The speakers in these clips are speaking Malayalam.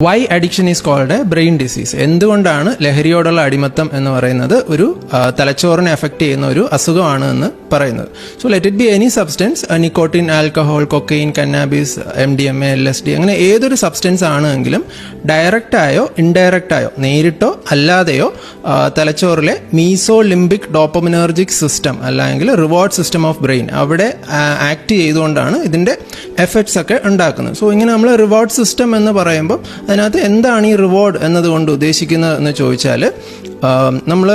Y addiction is called a brain disease. എന്തുകൊണ്ടാണ് ലഹരിയോടുള്ള അടിമത്തം എന്ന് പറയുന്നത് ഒരു തലച്ചോറിനെ എഫക്ട് ചെയ്യുന്ന ഒരു അസുഖമാണ് എന്ന് പറയുന്നത്? So let it be any substance, nicotine, alcohol, cocaine, കന്നാബിസ്, MDMA, LSD, അങ്ങനെ ഏതൊരു സബ്സ്റ്റൻസ് ആണെങ്കിലും ഡയറക്റ്റായോ ഇൻഡയറക്റ്റായോ, നേരിട്ടോ അല്ലാതെയോ തലച്ചോറിലെ മീസോ ലിംബിക് ഡോപ്പമിനർജിക് സിസ്റ്റം അല്ലെങ്കിൽ റിവാർഡ് സിസ്റ്റം ഓഫ് ബ്രെയിൻ അവിടെ ആക്ട് ചെയ്തുകൊണ്ടാണ് ഇതിൻ്റെ എഫക്ട്സ് ഒക്കെ ഉണ്ടാക്കുന്നത്. സോ ഇങ്ങനെ നമ്മൾ റിവാർഡ് സിസ്റ്റം എന്ന് പറയുമ്പോൾ അതിനകത്ത് എന്താണ് ഈ റിവാർഡ് എന്നതുകൊണ്ട് ഉദ്ദേശിക്കുന്നത് എന്ന് ചോദിച്ചാൽ, നമ്മൾ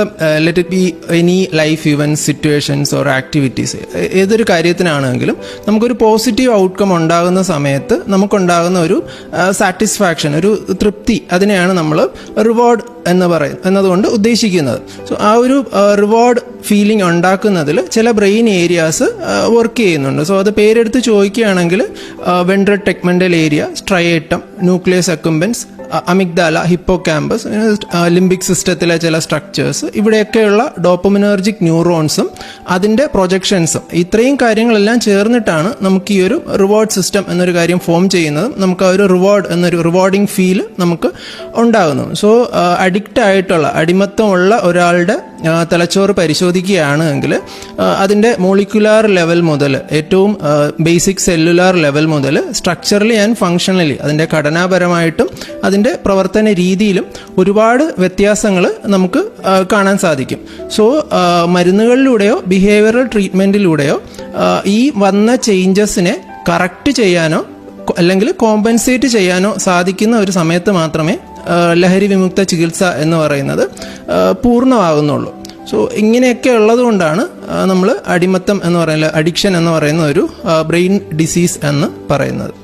let it be any life events, situations or activities, ഏതൊരു കാര്യത്തിനാണെങ്കിലും നമുക്കൊരു പോസിറ്റീവ് ഔട്ട്കം ഉണ്ടാകുന്ന സമയത്ത് നമുക്കുണ്ടാകുന്ന ഒരു സാറ്റിസ്ഫാക്ഷൻ, ഒരു തൃപ്തി, അതിനെയാണ് നമ്മൾ റിവാർഡ് എന്നതുകൊണ്ട് ഉദ്ദേശിക്കുന്നത്. സോ ആ ഒരു റിവാർഡ് ഫീലിംഗ് ഉണ്ടാക്കുന്നതിൽ ചില ബ്രെയിൻ ഏരിയാസ് വർക്ക് ചെയ്യുന്നുണ്ട്. സോ അത് പേരെടുത്ത് ചോദിക്കുകയാണെങ്കിൽ ventral tegmental area, striatum, nucleus accumbens, amygdala, hippocampus, limbic സിസ്റ്റത്തിലെ ചില സ്ട്രക്ചേഴ്സ്, ഇവിടെയൊക്കെയുള്ള ഡോപ്പമിനർജിക് ന്യൂറോൺസും അതിൻ്റെ പ്രൊജക്ഷൻസും, ഇത്രയും കാര്യങ്ങളെല്ലാം ചേർന്നിട്ടാണ് നമുക്ക് ഈ ഒരു റിവാർഡ് സിസ്റ്റം എന്നൊരു കാര്യം ഫോം ചെയ്യുന്നതും നമുക്ക് ആ ഒരു റിവാർഡ് എന്നൊരു റിവാർഡിങ് ഫീൽ നമുക്ക് ഉണ്ടാകുന്നു. സോ അഡിക്റ്റ് ആയിട്ടുള്ള, അടിമത്തമുള്ള ഒരാളുടെ തലച്ചോറ് പരിശോധിക്കുകയാണെങ്കിൽ അതിൻ്റെ മോളിക്കുലാർ ലെവൽ മുതൽ ഏറ്റവും ബേസിക് സെല്ലുലാർ ലെവൽ മുതൽ സ്ട്രക്ചറലി ആൻഡ് ഫങ്ഷണലി, അതിൻ്റെ ഘടനാപരമായിട്ടും അതിൻ്റെ പ്രവർത്തന രീതിയിലും ഒരുപാട് വ്യത്യാസങ്ങൾ നമുക്ക് കാണാൻ സാധിക്കും. സോ മരുന്നുകളിലൂടെയോ ബിഹേവിയറൽ ട്രീറ്റ്മെൻറ്റിലൂടെയോ ഈ വന്ന ചേഞ്ചസിനെ കറക്റ്റ് ചെയ്യാനോ അല്ലെങ്കിൽ കോമ്പൻസേറ്റ് ചെയ്യാനോ സാധിക്കുന്ന ഒരു സമയത്ത് മാത്രമേ ലഹരി വിമുക്ത ചികിത്സ എന്ന് പറയുന്നത് പൂർണ്ണമാകുന്നുള്ളൂ. സോ ഇങ്ങനെയൊക്കെ ഉള്ളത് കൊണ്ടാണ് നമ്മൾ അടിമത്തം എന്ന് പറയുന്നത്, അഡിക്ഷൻ എന്ന് പറയുന്ന ഒരു ബ്രെയിൻ ഡിസീസ് എന്ന് പറയുന്നത്.